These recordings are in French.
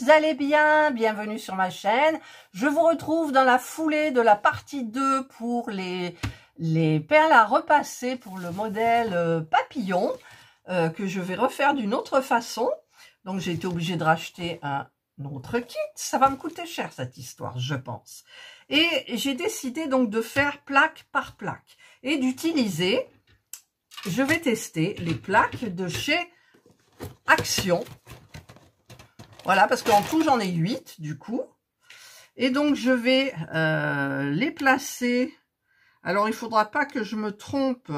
vous allez bien? Bienvenue sur ma chaîne. Je vous retrouve dans la foulée de la partie 2 pour les perles à repasser pour le modèle papillon que je vais refaire d'une autre façon. Donc j'ai été obligée de racheter un autre kit. Ça va me coûter cher cette histoire, je pense. Et j'ai décidé donc de faire plaque par plaque et d'utiliser, je vais tester les plaques de chez Action. Voilà, parce qu'en tout, j'en ai 8 du coup. Et donc, je vais les placer. Alors, il faudra pas que je me trompe.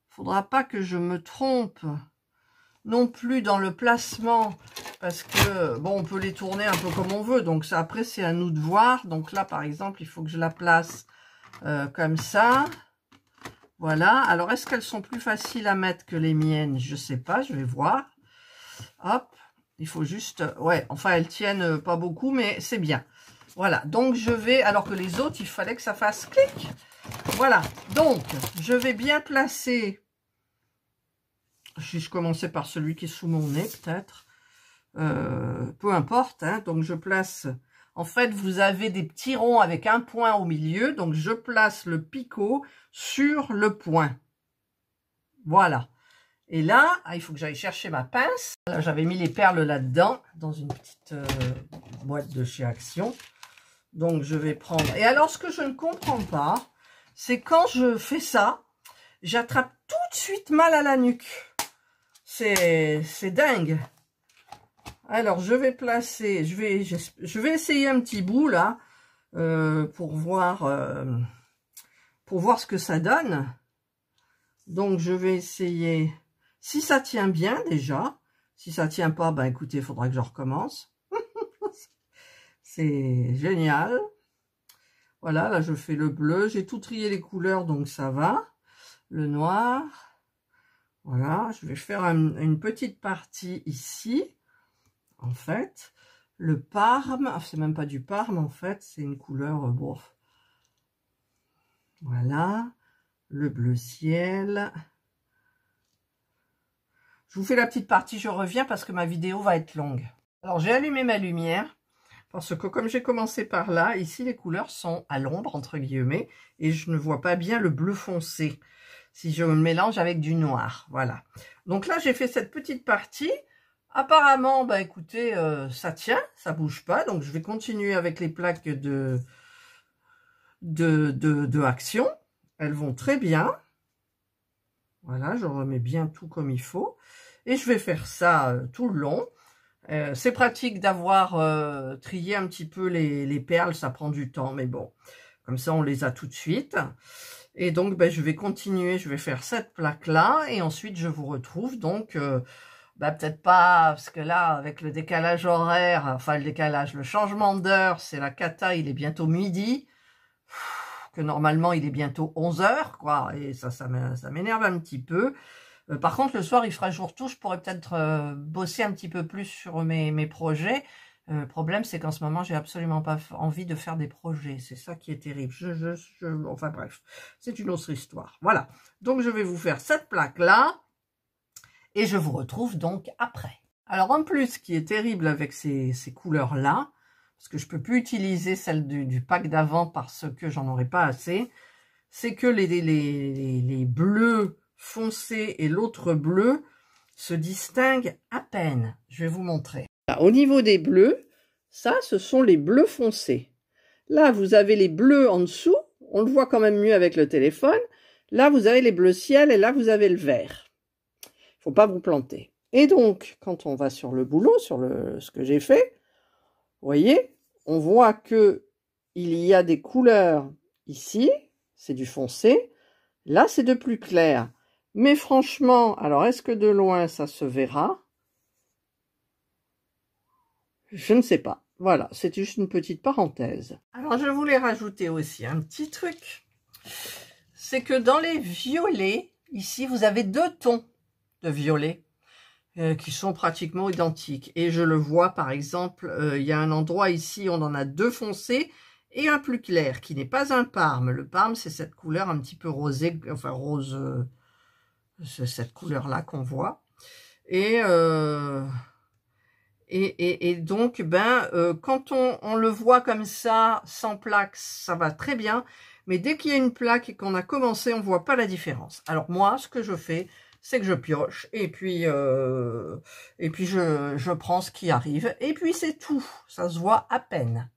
Faudra pas que je me trompe non plus dans le placement. Parce que, bon, on peut les tourner un peu comme on veut. Donc, ça, après, c'est à nous de voir. Donc là, par exemple, il faut que je la place comme ça. Voilà. Alors, est-ce qu'elles sont plus faciles à mettre que les miennes? Je sais pas, je vais voir. Hop. Il faut juste... Ouais, enfin, elles tiennent pas beaucoup, mais c'est bien. Voilà, donc je vais... Alors que les autres, il fallait que ça fasse clic. Voilà, donc, je vais bien placer... Si je commençais par celui qui est sous mon nez, peut-être. Peu importe, hein. Donc, je place... En fait, vous avez des petits ronds avec un point au milieu. Donc, je place le picot sur le point. Voilà. Et là, il faut que j'aille chercher ma pince. Là, j'avais mis les perles là-dedans, dans une petite boîte de chez Action. Donc, je vais prendre... Et alors, ce que je ne comprends pas, c'est quand je fais ça, j'attrape tout de suite mal à la nuque. C'est dingue. Alors, je vais placer... Je vais essayer un petit bout, là, pour voir ce que ça donne. Donc, je vais essayer... Si ça tient bien déjà, si ça tient pas, ben écoutez, il faudra que je recommence. C'est génial. Voilà, là je fais le bleu, j'ai tout trié les couleurs, donc ça va. Le noir. Voilà, je vais faire une petite partie ici. En fait, le parme, c'est même pas du parme en fait, c'est une couleur bon. Voilà, le bleu ciel. Je vous fais la petite partie, je reviens parce que ma vidéo va être longue. Alors, j'ai allumé ma lumière parce que comme j'ai commencé par là, ici, les couleurs sont à l'ombre, entre guillemets, et je ne vois pas bien le bleu foncé si je me mélange avec du noir. Voilà. Donc là, j'ai fait cette petite partie. Apparemment, bah écoutez, ça tient, ça bouge pas. Donc, je vais continuer avec les plaques de Action. Elles vont très bien. Voilà, je remets bien tout comme il faut. Et je vais faire ça tout le long. C'est pratique d'avoir trié un petit peu les perles, ça prend du temps, mais bon, comme ça on les a tout de suite. Et donc ben, je vais continuer, je vais faire cette plaque-là, et ensuite je vous retrouve donc, peut-être pas, parce que là, avec le décalage horaire, enfin le décalage, le changement d'heure, c'est la cata, il est bientôt midi, que normalement il est bientôt 11 h, quoi, et ça m'énerve un petit peu. Par contre, le soir, il fera jour tout. Je pourrais peut-être bosser un petit peu plus sur mes projets. Le problème, c'est qu'en ce moment, j'ai absolument pas envie de faire des projets. C'est ça qui est terrible. Enfin bref, c'est une autre histoire. Voilà. Donc, je vais vous faire cette plaque-là. Et je vous retrouve donc après. Alors, en plus, ce qui est terrible avec ces couleurs-là, parce que je peux plus utiliser celle du pack d'avant parce que j'en aurai pas assez, c'est que les bleus foncé et l'autre bleu se distinguent à peine. Je vais vous montrer. Là, au niveau des bleus, ça, ce sont les bleus foncés. Là, vous avez les bleus en dessous. On le voit quand même mieux avec le téléphone. Là, vous avez les bleus ciel et là, vous avez le vert. Il ne faut pas vous planter. Et donc, quand on va sur le boulot, sur ce que j'ai fait, vous voyez, on voit que il y a des couleurs ici, c'est du foncé. Là, c'est de plus clair. Mais franchement, alors est-ce que de loin ça se verra? Je ne sais pas. Voilà, c'est juste une petite parenthèse. Alors je voulais rajouter aussi un petit truc. C'est que dans les violets, ici vous avez 2 tons de violet qui sont pratiquement identiques. Et je le vois par exemple, il y a un endroit ici, on en a 2 foncés et un plus clair qui n'est pas un parme. Le parme, c'est cette couleur un petit peu rosée, enfin rose... c'est cette couleur-là qu'on voit. Et Et donc, quand on le voit comme ça, sans plaque, ça va très bien. Mais dès qu'il y a une plaque et qu'on a commencé, on voit pas la différence. Alors moi, ce que je fais, c'est que je pioche et puis je prends ce qui arrive. Et puis c'est tout. Ça se voit à peine.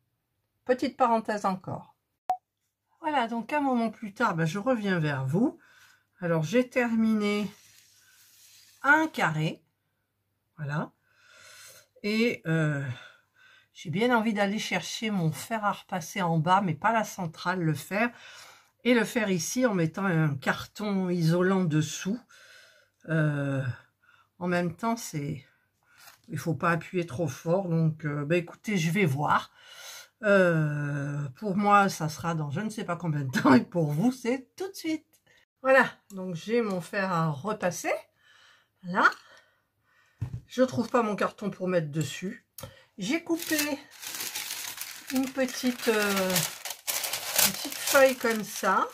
Petite parenthèse encore. Voilà, donc un moment plus tard, je reviens vers vous. Alors j'ai terminé un carré. Voilà. Et j'ai bien envie d'aller chercher mon fer à repasser en bas, mais pas la centrale, le fer. Et le faire ici en mettant un carton isolant dessous. En même temps, il faut pas appuyer trop fort. Donc, écoutez, je vais voir. Pour moi, ça sera dans je ne sais pas combien de temps. Et pour vous, c'est tout de suite. Voilà, donc j'ai mon fer à repasser. Là. Je trouve pas mon carton pour mettre dessus. J'ai coupé une petite feuille comme ça.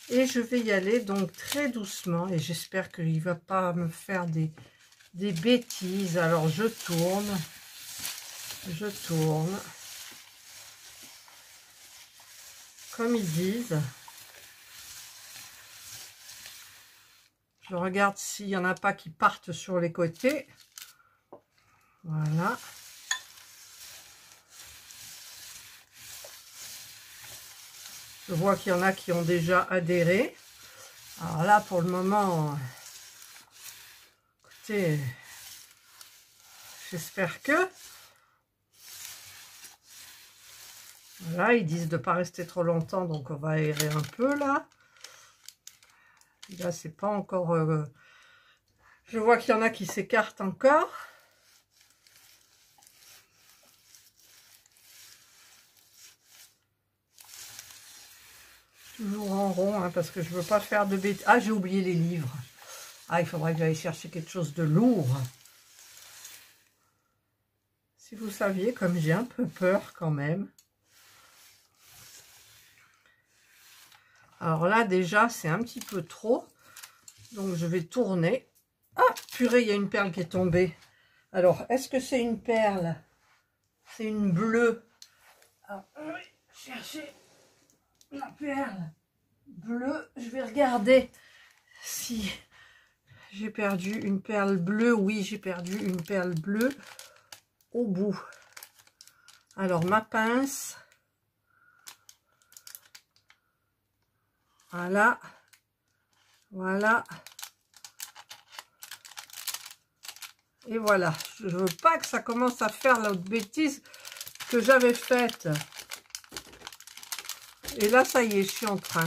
Et je vais y aller donc très doucement. Et j'espère qu'il ne va pas me faire des bêtises. Alors je tourne. Je tourne. Comme ils disent. Je regarde s'il n'y en a pas qui partent sur les côtés. Voilà. Je vois qu'il y en a qui ont déjà adhéré. Alors là, pour le moment, écoutez, j'espère que... Voilà, ils disent de ne pas rester trop longtemps, donc on va aérer un peu là. Là, c'est pas encore... Je vois qu'il y en a qui s'écartent encore. Toujours en rond, hein, parce que je veux pas faire de bêtises. Ah, j'ai oublié les livres. Ah, il faudrait que j'aille chercher quelque chose de lourd. Si vous saviez, comme j'ai un peu peur quand même. Alors là, déjà, c'est un petit peu trop. Donc, je vais tourner. Ah, purée, il y a une perle qui est tombée. Alors, est-ce que c'est une perle? C'est une bleue. Alors, oui, chercher la perle bleue. Je vais regarder si j'ai perdu une perle bleue. Oui, j'ai perdu une perle bleue au bout. Alors, ma pince. Voilà. Voilà. Et voilà. Je veux pas que ça commence à faire l'autre bêtise que j'avais faite. Et là, ça y est, je suis en train.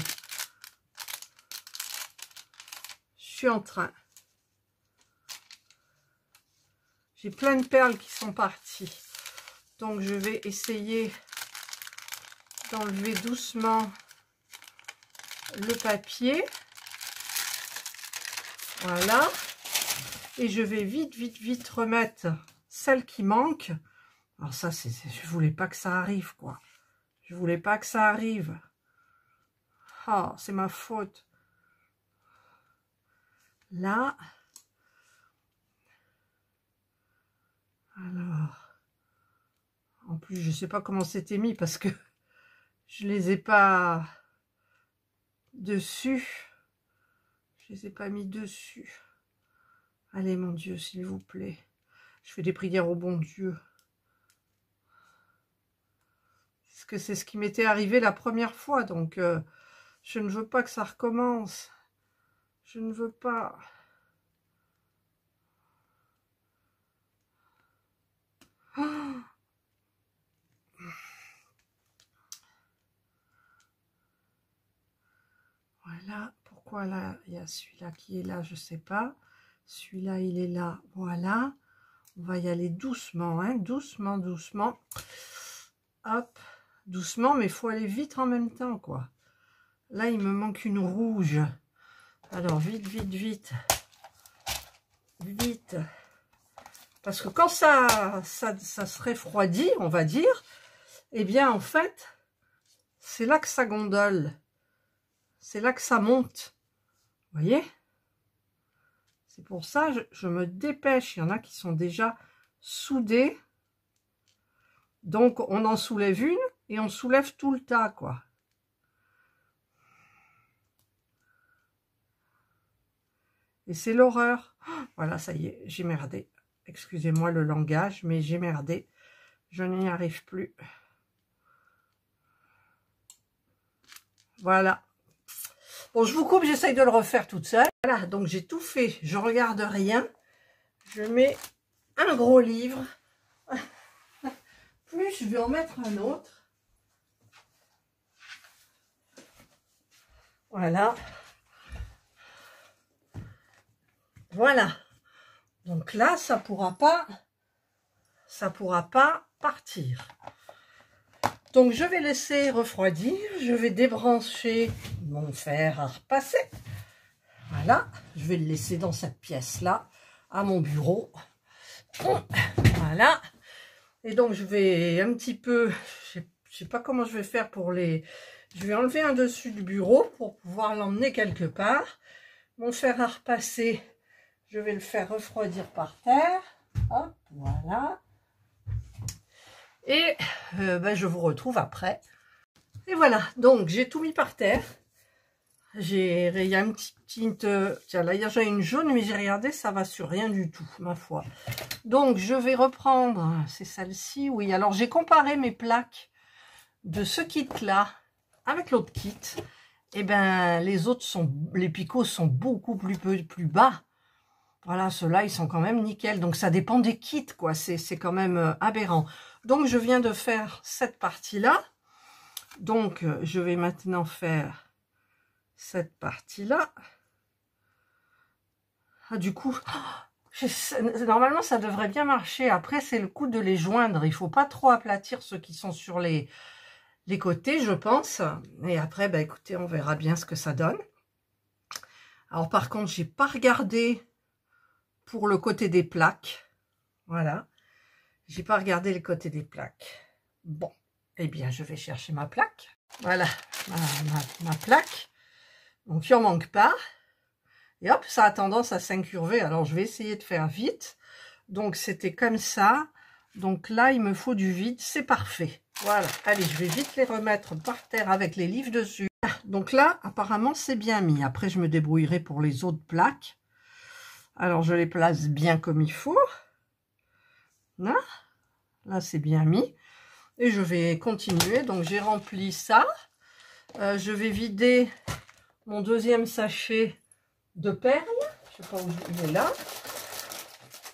J'ai plein de perles qui sont parties. Donc, je vais essayer d'enlever doucement le papier. Voilà. Et je vais vite remettre celle qui manque. Alors ça, je voulais pas que ça arrive, quoi. Je voulais pas que ça arrive. Ah, c'est ma faute. Là. Alors. En plus, je sais pas comment c'était mis parce que je les ai pas dessus. Je les ai pas mis dessus. Allez, mon Dieu, s'il vous plaît. Je fais des prières au bon Dieu. Parce que c'est ce qui m'était arrivé la première fois. Donc, je ne veux pas que ça recommence. Je ne veux pas. Oh, voilà. Pourquoi là, il y a celui-là qui est là, je ne sais pas. Celui-là, il est là. Voilà. On va y aller doucement, hein. Doucement. Hop. Doucement, mais il faut aller vite en même temps, quoi. Là, il me manque une rouge. Alors, vite. Parce que quand ça se refroidit, on va dire, eh bien, en fait, c'est là que ça gondole. C'est là que ça monte. Vous voyez? C'est pour ça, je me dépêche. Il y en a qui sont déjà soudée. Donc, on en soulève une et on soulève tout le tas, quoi. Et c'est l'horreur. Voilà, ça y est, j'ai merdé. Excusez-moi le langage, mais j'ai merdé. Je n'y arrive plus. Voilà. Bon, je vous coupe, j'essaye de le refaire toute seule. Voilà, donc j'ai tout fait. Je regarde rien. Je mets un gros livre. Plus je vais en mettre un autre. Voilà. Voilà. Donc là, ça pourra pas partir. Donc je vais laisser refroidir. Je vais débrancher mon fer à repasser. Voilà. Je vais le laisser dans cette pièce-là, à mon bureau. Voilà. Et donc je vais un petit peu, je sais pas comment je vais faire pour les... Je vais enlever un dessus du bureau pour pouvoir l'emmener quelque part. Mon fer à repasser, je vais le faire refroidir par terre. Hop, voilà. Et je vous retrouve après. Et voilà, donc j'ai tout mis par terre. Il y a une petite... tiens, là, il y a une jaune, mais j'ai regardé, ça va sur rien du tout, ma foi. Donc, je vais reprendre, c'est celle-ci, oui. Alors, j'ai comparé mes plaques de ce kit-là avec l'autre kit. Et ben, les picots sont beaucoup plus bas. Voilà, ceux-là, ils sont quand même nickel. Donc, ça dépend des kits, quoi. C'est quand même aberrant. Donc, je viens de faire cette partie-là. Donc, je vais maintenant faire cette partie-là. Ah, du coup, normalement, ça devrait bien marcher. Après, c'est le coup de les joindre. Il ne faut pas trop aplatir ceux qui sont sur les côtés, je pense. Et après, bah, écoutez, on verra bien ce que ça donne. Alors, par contre, j'ai pas regardé pour le côté des plaques. Voilà. J'ai pas regardé le côté des plaques. Bon, eh bien, je vais chercher ma plaque. Voilà, ma plaque. Donc, il n'en manque pas. Et hop, ça a tendance à s'incurver. Alors, je vais essayer de faire vite. Donc, c'était comme ça. Donc là, il me faut du vide. C'est parfait. Voilà. Allez, je vais vite les remettre par terre avec les livres dessus. Donc là, apparemment, c'est bien mis. Après, je me débrouillerai pour les autres plaques. Alors, je les place bien comme il faut. Là, c'est bien mis. Et je vais continuer. Donc, j'ai rempli ça. Je vais vider mon deuxième sachet de perles. Je sais pas où il est là.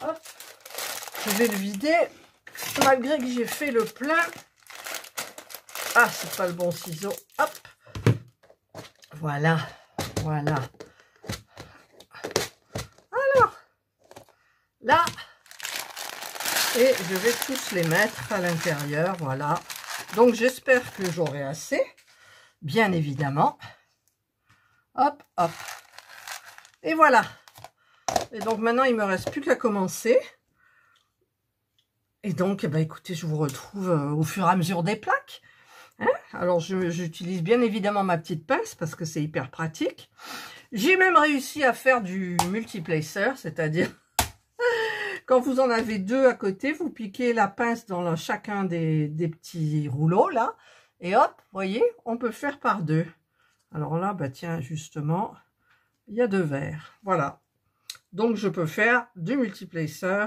Hop. Je vais le vider. Malgré que j'ai fait le plein. Ah, c'est pas le bon ciseau. Hop. Voilà. Voilà. Alors. Là. Et je vais tous les mettre à l'intérieur. Voilà. Donc, j'espère que j'aurai assez. Bien évidemment. Hop, hop. Et voilà. Et donc, maintenant, il ne me reste plus qu'à commencer. Et donc, bah, écoutez, je vous retrouve au fur et à mesure des plaques. Hein? Alors, j'utilise bien évidemment ma petite pince parce que c'est hyper pratique. J'ai même réussi à faire du multiplacer, c'est-à-dire quand vous en avez deux à côté, vous piquez la pince dans chacun des petits rouleaux, là. Et hop, vous voyez, on peut faire par deux. Alors là, bah tiens, justement, il y a deux verres. Voilà. Donc, je peux faire du multiplacer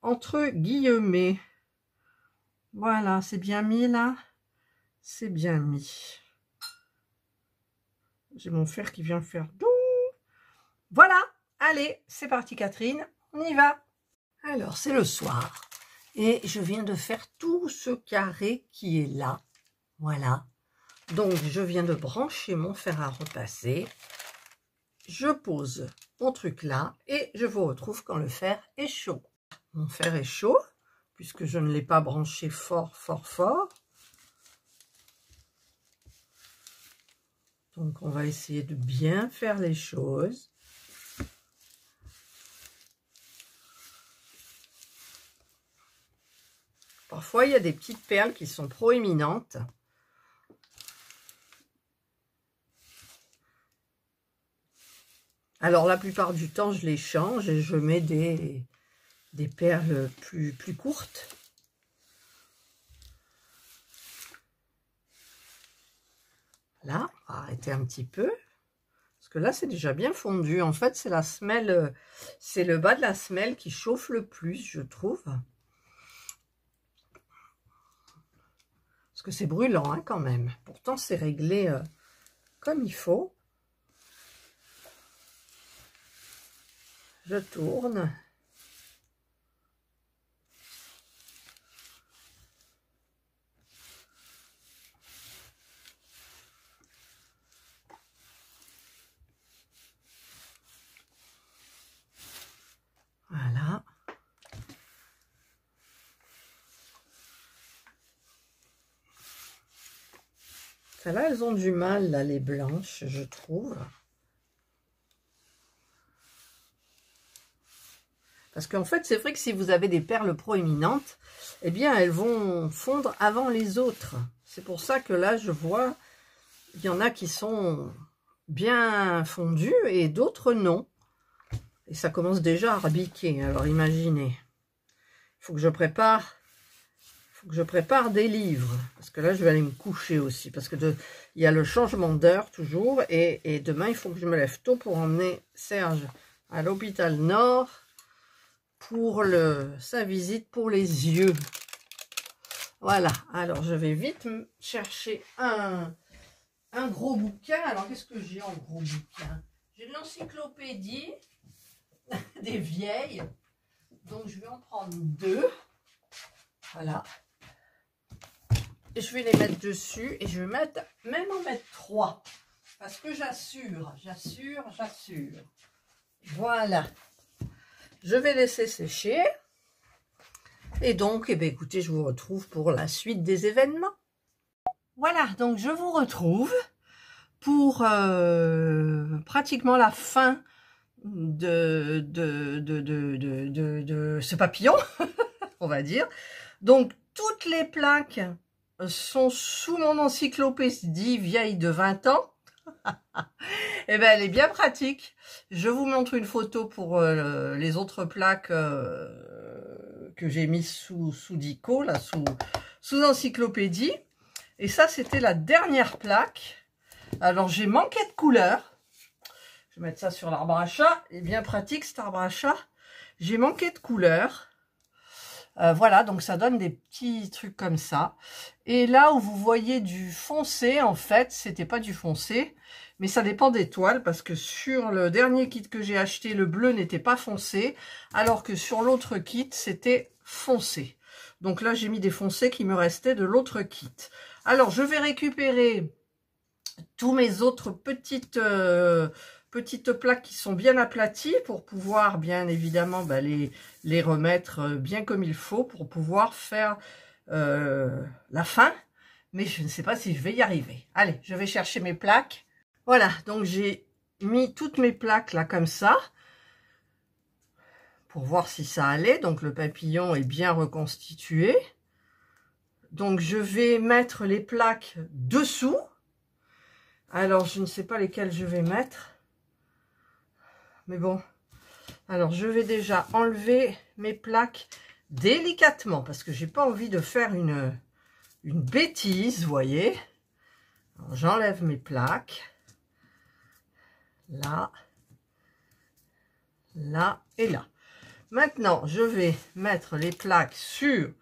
entre guillemets. Voilà, c'est bien mis là. C'est bien mis. J'ai mon fer qui vient faire dou. Voilà, allez, c'est parti Catherine, on y va. Alors, c'est le soir. Et je viens de faire tout ce carré qui est là. Voilà. Donc, je viens de brancher mon fer à repasser. Je pose mon truc là et je vous retrouve quand le fer est chaud. Mon fer est chaud, puisque je ne l'ai pas branché fort, fort, fort. Donc, on va essayer de bien faire les choses. Parfois, il y a des petites perles qui sont proéminentes. Alors, la plupart du temps, je les change et je mets des des perles plus courtes. Là, on va arrêter un petit peu. Parce que là, c'est déjà bien fondu. En fait, c'est la semelle, c'est le bas de la semelle qui chauffe le plus, je trouve. Parce que c'est brûlant, hein, quand même. Pourtant, c'est réglé comme il faut. Je tourne. Voilà. Celles-là, elles ont du mal, là, les blanches, je trouve. Parce qu'en fait, c'est vrai que si vous avez des perles proéminentes, eh bien, elles vont fondre avant les autres. C'est pour ça que là, je vois, il y en a qui sont bien fondues et d'autres non. Et ça commence déjà à rebiquer. Alors, imaginez. Il faut que je prépare des livres. Parce que là, je vais aller me coucher aussi. Parce que il y a le changement d'heure toujours. Et demain, il faut que je me lève tôt pour emmener Serge à l'hôpital Nord pour sa visite pour les yeux. Voilà. Alors, je vais vite chercher un gros bouquin. Alors, qu'est-ce que j'ai en gros bouquin? J'ai l'encyclopédie des vieilles. Donc, je vais en prendre 2. Voilà. Et je vais les mettre dessus. Et je vais même en mettre 3. Parce que j'assure. Voilà. Je vais laisser sécher. Et donc, eh bien, écoutez, je vous retrouve pour la suite des événements. Voilà, donc je vous retrouve pour pratiquement la fin de ce papillon, on va dire. Donc, toutes les plaques sont sous mon encyclopédie vieille de 20 ans. Et ben, elle est bien pratique. Je vous montre une photo pour les autres plaques que j'ai mis sous dico, là, sous encyclopédie. Et ça, c'était la dernière plaque. Alors, j'ai manqué de couleur. Je vais mettre ça sur l'arbre à chat. Il est bien pratique, cet arbre à chat. J'ai manqué de couleur. Voilà, donc ça donne des petits trucs comme ça. Et là où vous voyez du foncé, en fait, c'était pas du foncé, mais ça dépend des toiles, parce que sur le dernier kit que j'ai acheté, le bleu n'était pas foncé, alors que sur l'autre kit, c'était foncé. Donc là, j'ai mis des foncés qui me restaient de l'autre kit. Alors, je vais récupérer tous mes autres petites plaques qui sont bien aplaties pour pouvoir, bien évidemment, les remettre bien comme il faut pour pouvoir faire la fin. Mais je ne sais pas si je vais y arriver. Allez, je vais chercher mes plaques. Voilà, donc j'ai mis toutes mes plaques là comme ça pour voir si ça allait. Donc le papillon est bien reconstitué. Donc je vais mettre les plaques dessous. Alors je ne sais pas lesquelles je vais mettre. Mais bon, alors je vais déjà enlever mes plaques délicatement parce que j'ai pas envie de faire une bêtise, vous voyez. J'enlève mes plaques. Là, là et là. Maintenant, je vais mettre les plaques sur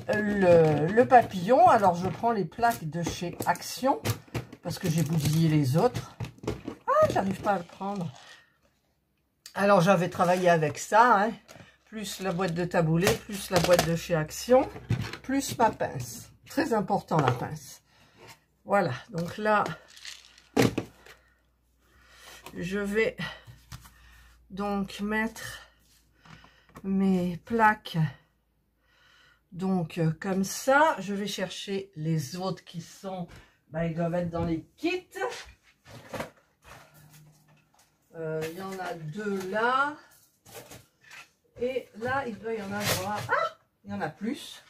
le papillon. Alors, je prends les plaques de chez Action parce que j'ai bousillé les autres. Ah, j'arrive pas à le prendre. Alors, j'avais travaillé avec ça, hein, plus la boîte de taboulé, plus la boîte de chez Action, plus ma pince. Très important, la pince. Voilà, donc là, je vais donc mettre mes plaques donc comme ça. Je vais chercher les autres qui sont, ils doivent être dans les kits. Il y en a 2 là. Et là, il doit y en avoir... Ah, il y en a plus.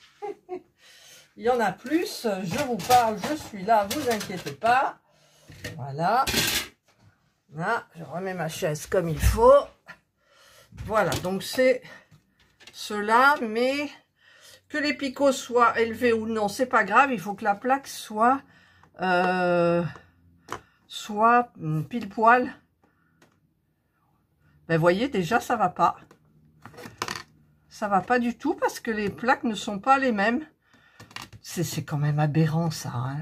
Il y en a plus. Je vous parle, je suis là, vous inquiétez pas. Voilà. Là, je remets ma chaise comme il faut. Voilà, donc c'est ceux-là, mais que les picots soient élevés ou non, c'est pas grave. Il faut que la plaque soit pile poil. Ben, vous voyez, déjà, ça va pas. Ça va pas du tout parce que les plaques ne sont pas les mêmes. C'est quand même aberrant, ça. Hein.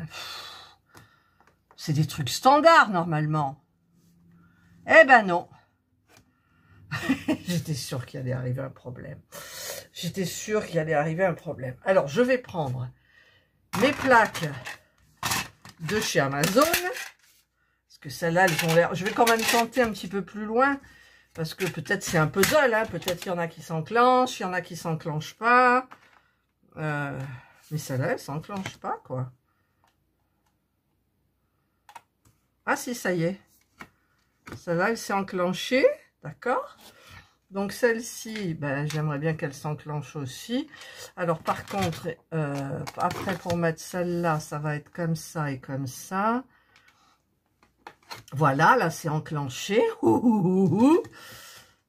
C'est des trucs standards, normalement. Eh ben non. J'étais sûre qu'il allait arriver un problème. J'étais sûre qu'il allait arriver un problème. Alors, je vais prendre mes plaques de chez Amazon. Parce que celles-là, elles ont l'air... Je vais quand même tenter un petit peu plus loin. Parce que peut-être c'est un puzzle. Hein. Peut-être qu'il y en a qui s'enclenchent. Il y en a qui s'enclenchent pas. Mais celle-là, elle s'enclenche pas, quoi. Ah si, ça y est. Celle-là, elle s'est enclenchée. D'accord. Donc celle-ci, ben, j'aimerais bien qu'elle s'enclenche aussi. Alors par contre, après pour mettre celle-là, ça va être comme ça et comme ça. Voilà, là c'est enclenché.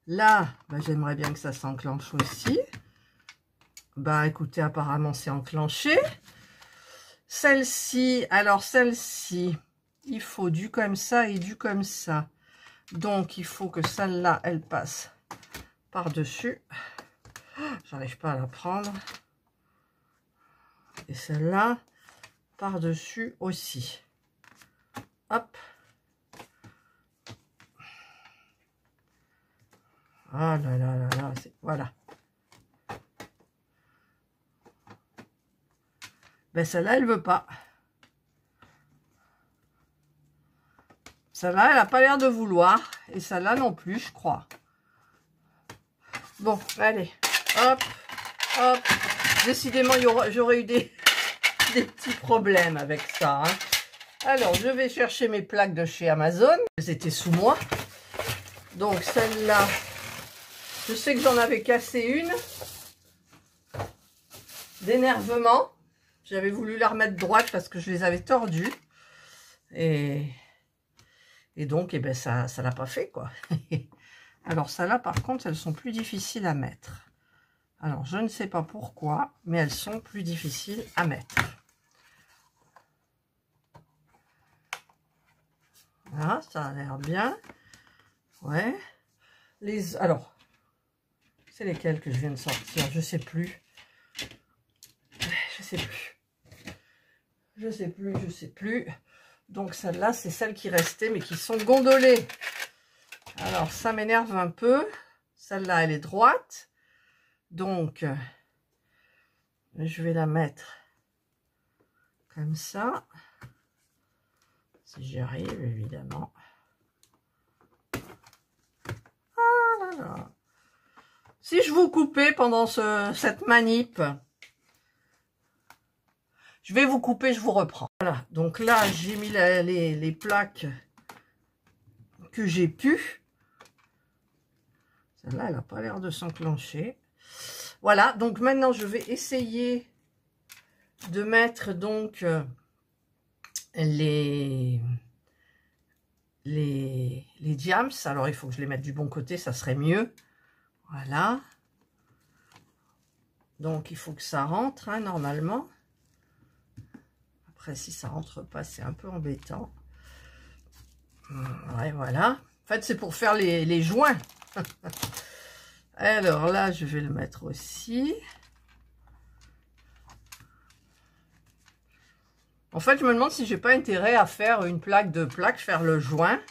Là, ben, j'aimerais bien que ça s'enclenche aussi. Bah écoutez, apparemment c'est enclenché. Celle-ci, alors celle-ci, il faut du comme ça et du comme ça. Donc il faut que celle-là, elle passe par-dessus. J'arrive pas à la prendre. Et celle-là, par-dessus aussi. Hop. Ah là là là là, voilà. Ben celle-là, elle veut pas. Celle-là, elle n'a pas l'air de vouloir. Et celle-là non plus, je crois. Bon, allez. Hop, hop. Décidément, j'aurais eu des petits problèmes avec ça. Hein. Alors, je vais chercher mes plaques de chez Amazon. Elles étaient sous moi. Donc, celle-là, je sais que j'en avais cassé une. D'énervement. J'avais voulu la remettre droite parce que je les avais tordues. Et donc, eh ben, ça l'a pas fait, quoi. Alors, celles-là, par contre, elles sont plus difficiles à mettre. Alors, je ne sais pas pourquoi, mais elles sont plus difficiles à mettre. Voilà, ça a l'air bien. Ouais. Alors, c'est lesquelles que je viens de sortir? Je sais plus. Je sais plus. Je sais plus, je sais plus. Donc, celle-là, c'est celles qui restaient, mais qui sont gondolées. Alors, ça m'énerve un peu. Celle-là, elle est droite. Donc, je vais la mettre comme ça. Si j'y arrive, évidemment. Ah là là. Si je vous coupais pendant cette manip, je vais vous couper, je vous reprends. Voilà, donc là, j'ai mis les plaques que j'ai pu. Celle-là, elle n'a pas l'air de s'enclencher. Voilà, donc maintenant, je vais essayer de mettre donc les diams. Alors, il faut que je les mette du bon côté, ça serait mieux. Voilà. Donc, il faut que ça rentre, hein, normalement. Après, si ça rentre pas, c'est un peu embêtant. Ouais, voilà. En fait, c'est pour faire les joints. Alors là, je vais le mettre aussi. En fait, je me demande si j'ai pas intérêt à faire une plaque de plaque, faire le joint.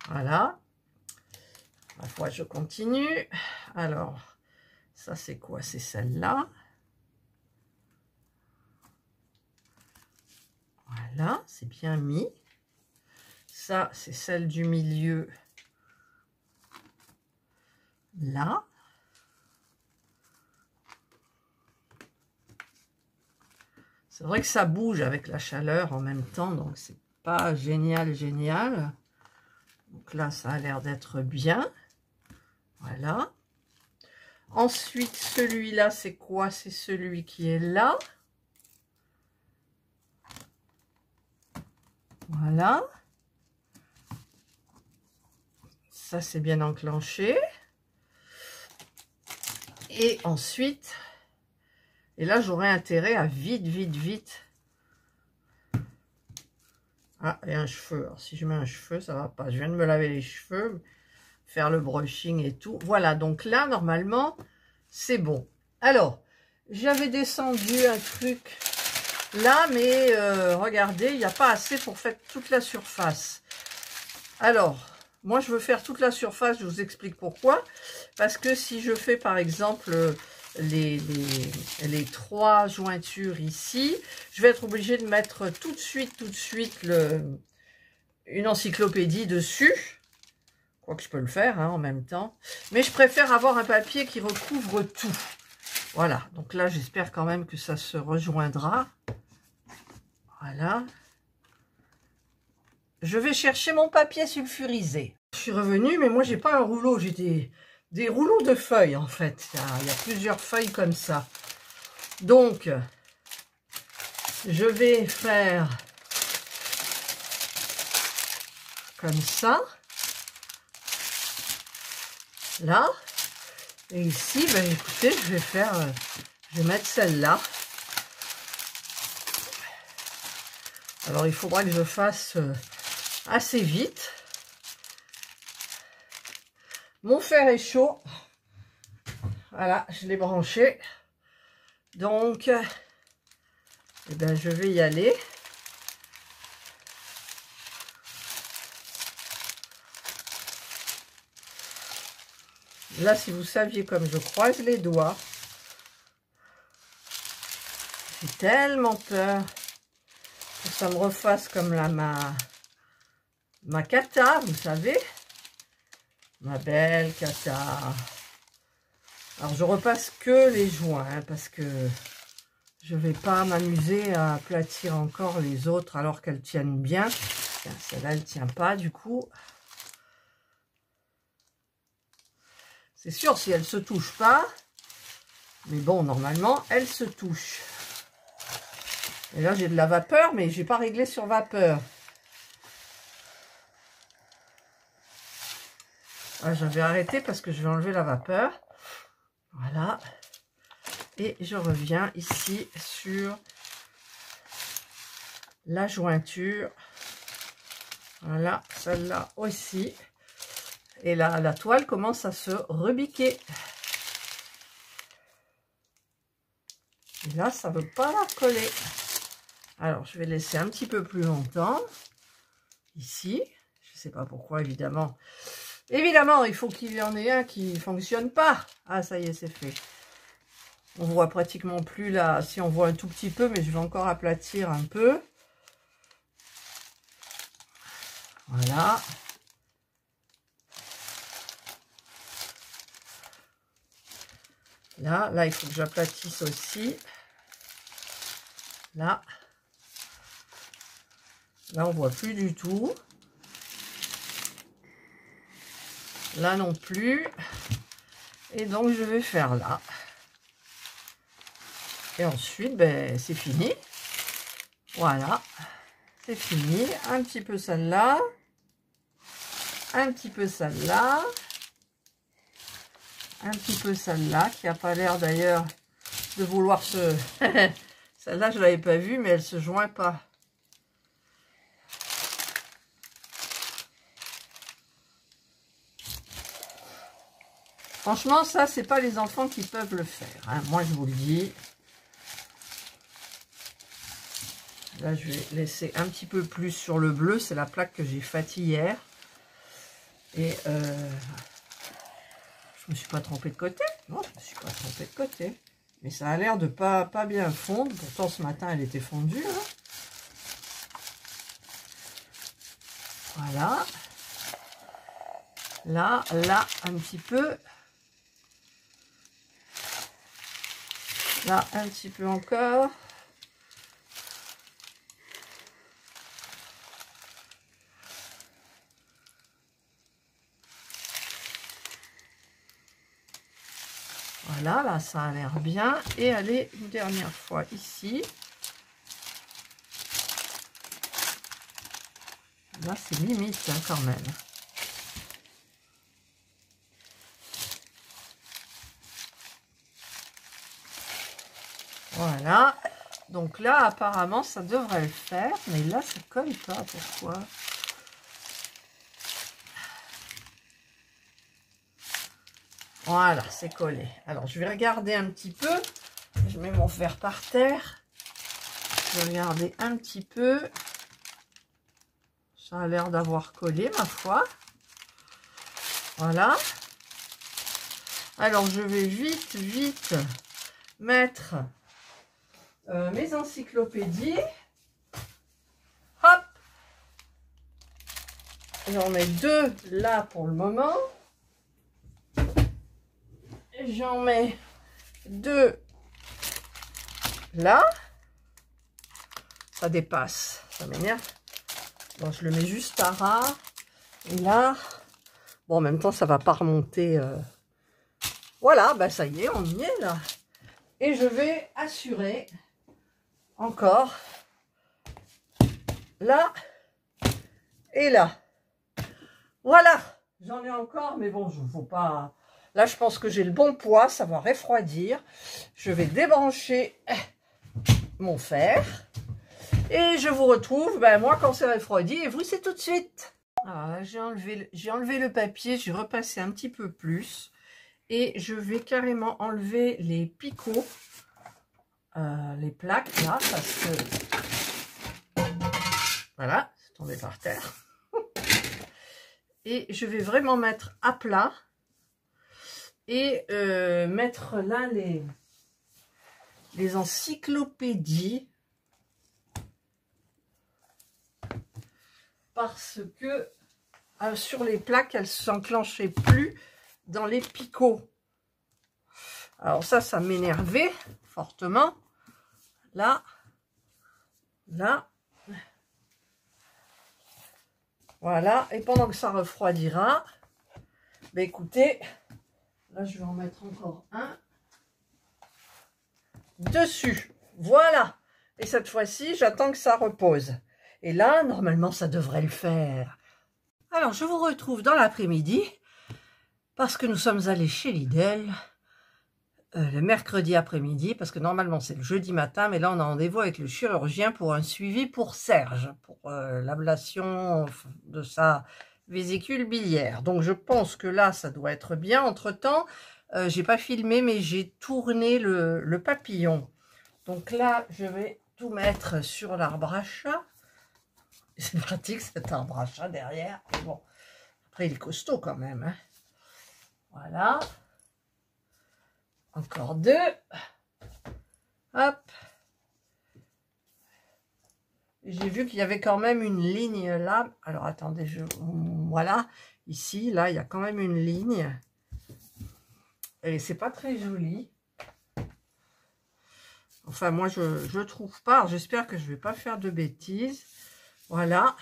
Voilà. Ma foi, je continue. Alors, ça c'est quoi? C'est celle-là. Voilà, c'est bien mis. Ça, c'est celle du milieu. Là. C'est vrai que ça bouge avec la chaleur en même temps, donc c'est pas génial, génial. Donc là, ça a l'air d'être bien. Voilà. Ensuite, celui-là, c'est quoi? C'est celui qui est là. Voilà. Ça, c'est bien enclenché. Et ensuite, et là j'aurai intérêt à vite. Ah, et un cheveu. Alors, si je mets un cheveu, ça va pas. Je viens de me laver les cheveux, faire le brushing et tout. Voilà, donc là, normalement, c'est bon. Alors, j'avais descendu un truc là, mais regardez, il n'y a pas assez pour faire toute la surface. Alors, moi, je veux faire toute la surface, je vous explique pourquoi. Parce que si je fais, par exemple, les 3 jointures ici, je vais être obligée de mettre tout de suite une encyclopédie dessus. Quoique je peux le faire hein, en même temps. Mais je préfère avoir un papier qui recouvre tout. Voilà, donc là, j'espère quand même que ça se rejoindra. Voilà. Je vais chercher mon papier sulfurisé. Je suis revenue, mais moi, j'ai pas un rouleau. J'ai des rouleaux de feuilles, en fait. Il y a plusieurs feuilles comme ça. Donc, je vais faire comme ça. Là. Et ici, ben, écoutez, je vais mettre celle-là. Alors, il faudra que je fasse assez vite. Mon fer est chaud. Voilà, je l'ai branché. Donc, eh ben, je vais y aller. Là, si vous saviez comme je croise les doigts, j'ai tellement peur que ça me refasse comme là ma cata, vous savez, ma belle cata. Alors, je repasse que les joints, hein, parce que je vais pas m'amuser à aplatir encore les autres alors qu'elles tiennent bien. Celle-là, elle tient pas, du coup. C'est sûr, si elle se touche pas, mais bon, normalement, elle se touche. Et là, j'ai de la vapeur, mais j'ai pas réglé sur vapeur. Ah, j'avais arrêté parce que je vais enlever la vapeur. Voilà. Et je reviens ici sur la jointure. Voilà, celle-là aussi. Et là, la toile commence à se rebiquer. Et là, ça ne veut pas la coller. Alors, je vais laisser un petit peu plus longtemps. Ici. Je ne sais pas pourquoi, évidemment. Évidemment, il faut qu'il y en ait un qui ne fonctionne pas. Ah, ça y est, c'est fait. On voit pratiquement plus là. Si on voit un tout petit peu, mais je vais encore aplatir un peu. Voilà. Là, il faut que j'aplatisse aussi. Là, on voit plus du tout. Là non plus. Et donc, je vais faire là. Et ensuite, ben, c'est fini. Voilà. C'est fini. Un petit peu celle-là. Un petit peu celle-là. Un petit peu celle-là, qui n'a pas l'air d'ailleurs de vouloir se... Celle-là, je ne l'avais pas vue, mais elle ne se joint pas. Franchement, ça, c'est pas les enfants qui peuvent le faire. Hein. Moi, je vous le dis. Là, je vais laisser un petit peu plus sur le bleu. C'est la plaque que j'ai faite hier. Et je me suis pas trompée de côté. Non, je me suis pas trompée de côté. Mais ça a l'air de pas bien fondre. Pourtant, ce matin, elle était fondue. Hein. Voilà. Là, un petit peu. Là, un petit peu encore. Voilà, là, ça a l'air bien. Et allez, une dernière fois ici. Là, c'est limite, hein, quand même. Voilà. Donc là, apparemment, ça devrait le faire. Mais là, ça colle pas. Pourquoi? Voilà, c'est collé. Alors, je vais regarder un petit peu. Je mets mon fer par terre. Je vais regarder un petit peu. Ça a l'air d'avoir collé, ma foi. Voilà. Alors, je vais vite mettre mes encyclopédies. Hop. J'en mets 2 là pour le moment. J'en mets 2 là. Ça dépasse. Ça m'énerve. Bon, je le mets juste à ras. Et là, bon, en même temps, ça va pas remonter. Voilà, bah ça y est, on y est là. Et je vais assurer encore là et là. Voilà, j'en ai encore, mais bon, je ne faut pas. Là, je pense que j'ai le bon poids, ça va refroidir. Je vais débrancher mon fer. Et je vous retrouve, ben, moi, quand c'est refroidi, et vous, c'est tout de suite. Alors là, j'ai enlevé le papier, j'ai repassé un petit peu plus. Et je vais carrément enlever les picots, les plaques, là, parce que... Voilà, c'est tombé par terre. Et je vais vraiment mettre à plat. Et mettre là les encyclopédies. Parce que sur les plaques, elles ne s'enclenchaient plus dans les picots. Alors ça m'énervait fortement. Là, là. Voilà. Et pendant que ça refroidira, ben écoutez, là je vais en mettre encore un dessus. Voilà. Et cette fois-ci, j'attends que ça repose. Et là, normalement, ça devrait le faire. Alors, je vous retrouve dans l'après-midi parce que nous sommes allés chez Lidl le mercredi après-midi, parce que normalement, c'est le jeudi matin, mais là, on a rendez-vous avec le chirurgien pour un suivi pour Serge, pour l'ablation de sa vésicule biliaire. Donc, je pense que là, ça doit être bien. Entre-temps, j'ai pas filmé, mais j'ai tourné le papillon. Donc là, je vais tout mettre sur l'arbre à chat. C'est pratique cet arbre à chat derrière. Bon, après il est costaud quand même. Hein. Voilà. Encore 2. Hop. J'ai vu qu'il y avait quand même une ligne là. Alors attendez, voilà. Ici, là, il y a quand même une ligne. Et c'est pas très joli. Enfin, moi, je trouve pas. J'espère que je vais pas faire de bêtises. Voilà.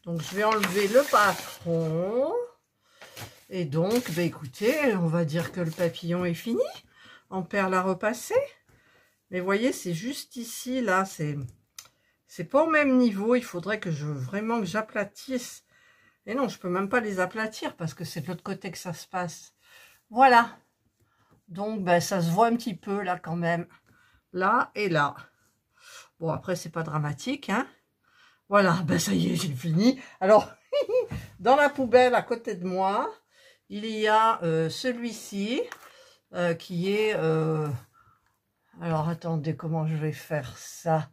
Donc, je vais enlever le patron. Et donc, bah, écoutez, on va dire que le papillon est fini. En perle à repasser. Mais vous voyez, c'est juste ici, là, c'est pas au même niveau. Il faudrait que vraiment que j'aplatisse. Et non, je peux même pas les aplatir parce que c'est de l'autre côté que ça se passe. Voilà. Donc, ben, ça se voit un petit peu, là, quand même. Là et là. Bon, après, c'est pas dramatique, hein. Voilà, ben ça y est, j'ai fini. Alors, dans la poubelle à côté de moi, il y a celui-ci qui est... alors, attendez, comment je vais faire ça?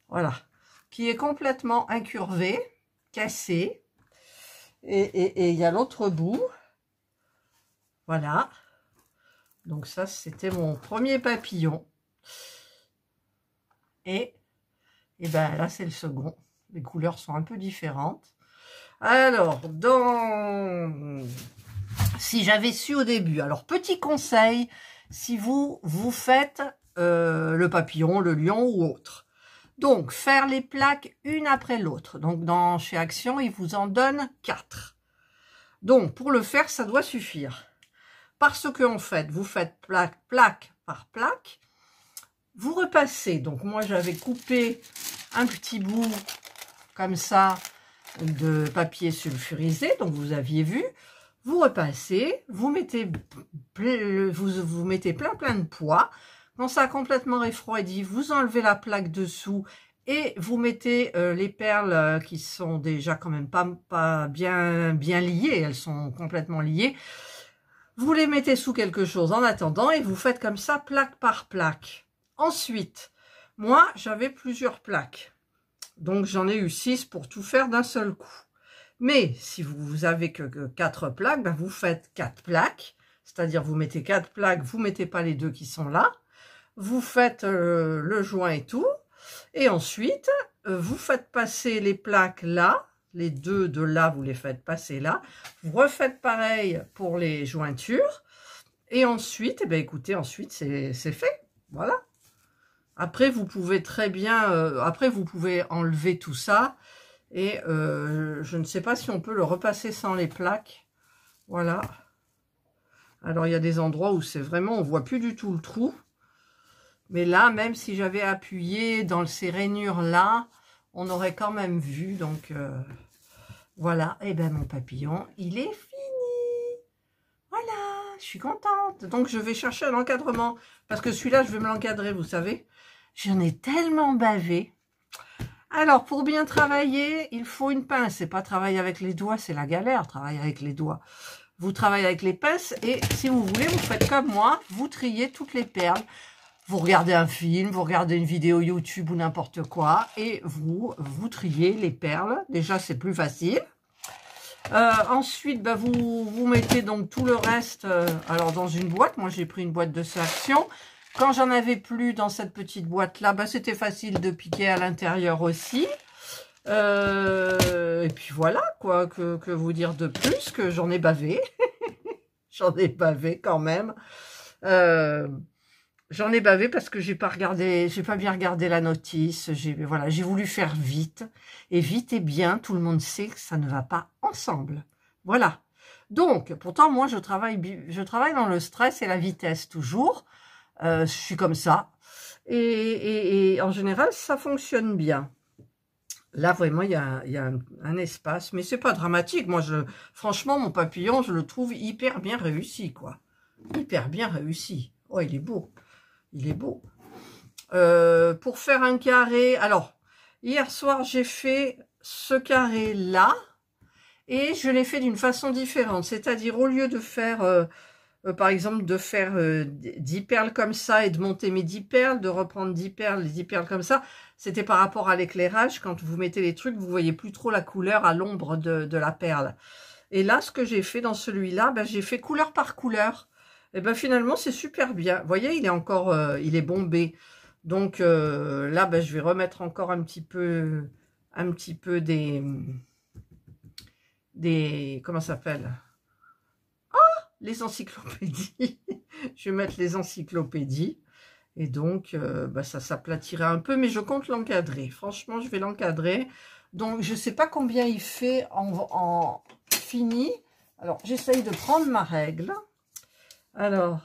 Voilà. Qui est complètement incurvé, cassé. Et il y a l'autre bout. Voilà. Donc ça, c'était mon premier papillon. Et ben là, c'est le second. Les couleurs sont un peu différentes. Alors, si j'avais su au début, alors petit conseil, si vous faites le papillon, le lion ou autre. Donc, faire les plaques une après l'autre. Donc, chez Action, ils vous en donnent 4. Donc, pour le faire, ça doit suffire. Parce que, en fait, vous faites plaque par plaque. Vous repassez. Donc, moi, j'avais coupé un petit bout comme ça de papier sulfurisé. Donc, vous aviez vu. Vous repassez, vous mettez plein de poids. Quand ça a complètement refroidi, vous enlevez la plaque dessous et vous mettez les perles qui sont déjà quand même pas bien liées, elles sont complètement liées. Vous les mettez sous quelque chose en attendant et vous faites comme ça plaque par plaque. Ensuite, moi j'avais plusieurs plaques, donc j'en ai eu 6 pour tout faire d'un seul coup. Mais si vous avez que 4 plaques, ben vous faites 4 plaques, c'est-à-dire vous mettez 4 plaques, vous mettez pas les 2 qui sont là, vous faites le joint et tout, et ensuite vous faites passer les plaques là, les 2 de là, vous les faites passer là, vous refaites pareil pour les jointures, et ensuite, eh bien, écoutez, ensuite c'est fait, voilà. Après, vous pouvez très bien, après vous pouvez enlever tout ça, et je ne sais pas si on peut le repasser sans les plaques, voilà. Alors, il y a des endroits où c'est vraiment, on voit plus du tout le trou, mais là, même si j'avais appuyé dans ces rainures là, on aurait quand même vu, donc voilà, et ben mon papillon, il est fini. Voilà, je suis contente. Donc je vais chercher un encadrement, parce que celui-là, je vais me l'encadrer, vous savez. J'en ai tellement bavé. Alors, pour bien travailler, il faut une pince. C'est pas travailler avec les doigts, c'est la galère, travailler avec les doigts. Vous travaillez avec les pinces, et si vous voulez, vous faites comme moi, vous triez toutes les perles. Vous regardez un film, vous regardez une vidéo YouTube ou n'importe quoi, et vous triez les perles. Déjà, c'est plus facile. Ensuite, bah, vous mettez donc tout le reste alors dans une boîte. Moi, j'ai pris une boîte de sélection. Quand j'en avais plus dans cette petite boîte-là, bah, c'était facile de piquer à l'intérieur aussi. Et puis voilà, quoi, que vous dire de plus, que j'en ai bavé. J'en ai bavé quand même. J'en ai bavé parce que j'ai pas bien regardé la notice. Voilà, j'ai voulu faire vite. Et vite et bien, tout le monde sait que ça ne va pas ensemble. Voilà. Donc, pourtant, moi, je travaille dans le stress et la vitesse toujours. Je suis comme ça. Et en général, ça fonctionne bien. Là, vraiment, il y a un espace. Mais c'est pas dramatique. Moi, franchement, mon papillon, je le trouve hyper bien réussi, quoi. Hyper bien réussi. Oh, il est beau. Il est beau. Pour faire un carré, alors, hier soir, j'ai fait ce carré-là, et je l'ai fait d'une façon différente. C'est-à-dire, au lieu de faire, par exemple, de faire 10 perles comme ça, et de monter mes 10 perles, de reprendre 10 perles, les 10 perles comme ça, c'était par rapport à l'éclairage. Quand vous mettez les trucs, vous voyez plus trop la couleur à l'ombre de la perle. Et là, ce que j'ai fait dans celui-là, ben, j'ai fait couleur par couleur. Et ben finalement, c'est super bien. Vous voyez, il est encore, il est bombé. Donc là, ben, je vais remettre encore un petit peu des comment ça s'appelle? Ah, les encyclopédies. Je vais mettre les encyclopédies. Et donc, ben, ça s'aplatirait un peu, mais je compte l'encadrer. Franchement, je vais l'encadrer. Donc, je ne sais pas combien il fait en fini. Alors, j'essaye de prendre ma règle. Alors,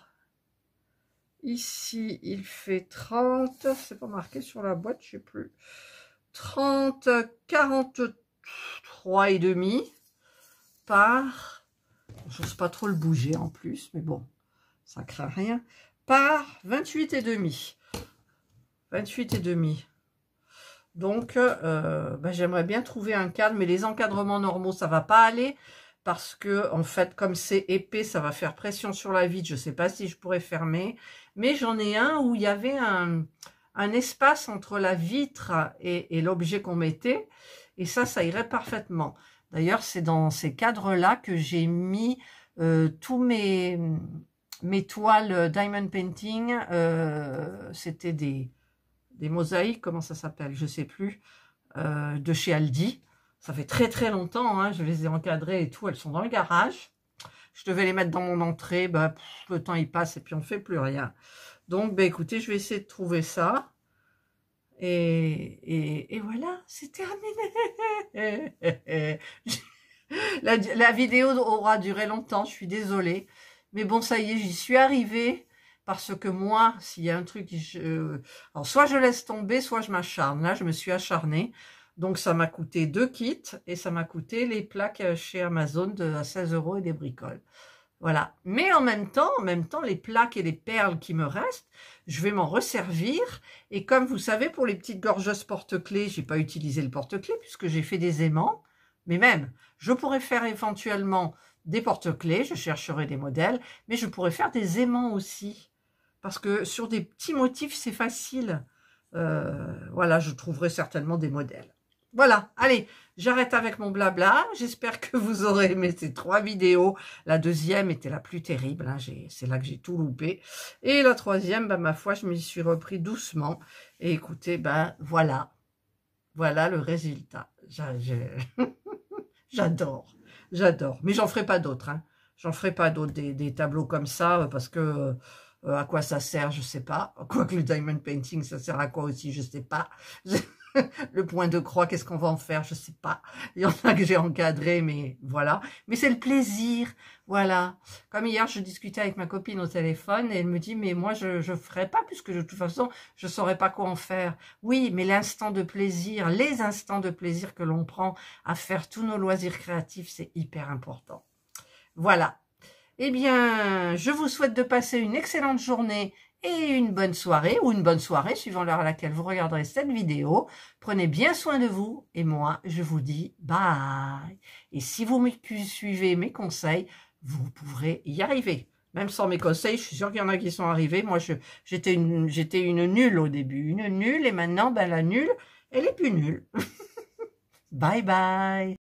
ici, il fait 30, c'est pas marqué sur la boîte, je sais plus, 30, 43 et demi par, j'ose pas trop le bouger en plus, mais bon, ça craint rien, par 28 et demi. 28 et demi. Donc, ben, j'aimerais bien trouver un cadre, mais les encadrements normaux, ça va pas aller. Parce que, en fait, comme c'est épais, ça va faire pression sur la vitre. Je ne sais pas si je pourrais fermer. Mais j'en ai un où il y avait un espace entre la vitre et l'objet qu'on mettait. Et ça irait parfaitement. D'ailleurs, c'est dans ces cadres-là que j'ai mis tous mes toiles Diamond Painting. C'était des mosaïques, comment ça s'appelle? Je ne sais plus. De chez Aldi. Ça fait très très longtemps, hein, je les ai encadrées et tout, elles sont dans le garage. Je devais les mettre dans mon entrée, bah, le temps il passe et puis on ne fait plus rien. Donc, bah, écoutez, je vais essayer de trouver ça. Et voilà, c'est terminé. La vidéo aura duré longtemps, je suis désolée. Mais bon, ça y est, j'y suis arrivée. Parce que moi, s'il y a un truc, alors soit je laisse tomber, soit je m'acharne. Là, je me suis acharnée. Donc, ça m'a coûté 2 kits et ça m'a coûté les plaques chez Amazon à 16 € et des bricoles. Voilà. Mais en même temps, les plaques et les perles qui me restent, je vais m'en resservir. Et comme vous savez, pour les petites gorgeuses porte-clés, j'ai pas utilisé le porte-clés puisque j'ai fait des aimants. Mais même, je pourrais faire éventuellement des porte-clés, je chercherai des modèles, mais je pourrais faire des aimants aussi. Parce que sur des petits motifs, c'est facile. Voilà, je trouverai certainement des modèles. Voilà, allez, j'arrête avec mon blabla. J'espère que vous aurez aimé ces 3 vidéos. La deuxième était la plus terrible, hein, c'est là que j'ai tout loupé. Et la troisième, bah, ma foi, je m'y suis repris doucement. Et écoutez, ben voilà, voilà le résultat. J'adore, j'adore. Mais j'en ferai pas d'autres, hein. J'en ferai pas d'autres, des tableaux comme ça, parce que à quoi ça sert, je sais pas. Quoique le diamond painting, ça sert à quoi aussi, je sais pas. Le point de croix, qu'est-ce qu'on va en faire, je sais pas. Il y en a que j'ai encadré, mais voilà. Mais c'est le plaisir, voilà. Comme hier, je discutais avec ma copine au téléphone et elle me dit, mais moi, je ferai pas, puisque de toute façon, je saurais pas quoi en faire. Oui, mais l'instant de plaisir, les instants de plaisir que l'on prend à faire tous nos loisirs créatifs, c'est hyper important. Voilà. Eh bien, je vous souhaite de passer une excellente journée et une bonne soirée, ou une bonne soirée, suivant l'heure à laquelle vous regarderez cette vidéo. Prenez bien soin de vous, et moi, je vous dis bye. Et si vous suivez mes conseils, vous pourrez y arriver. Même sans mes conseils, je suis sûre qu'il y en a qui sont arrivés. Moi, j'étais une nulle au début, une nulle, et maintenant, ben, la nulle, elle est plus nulle. Bye bye.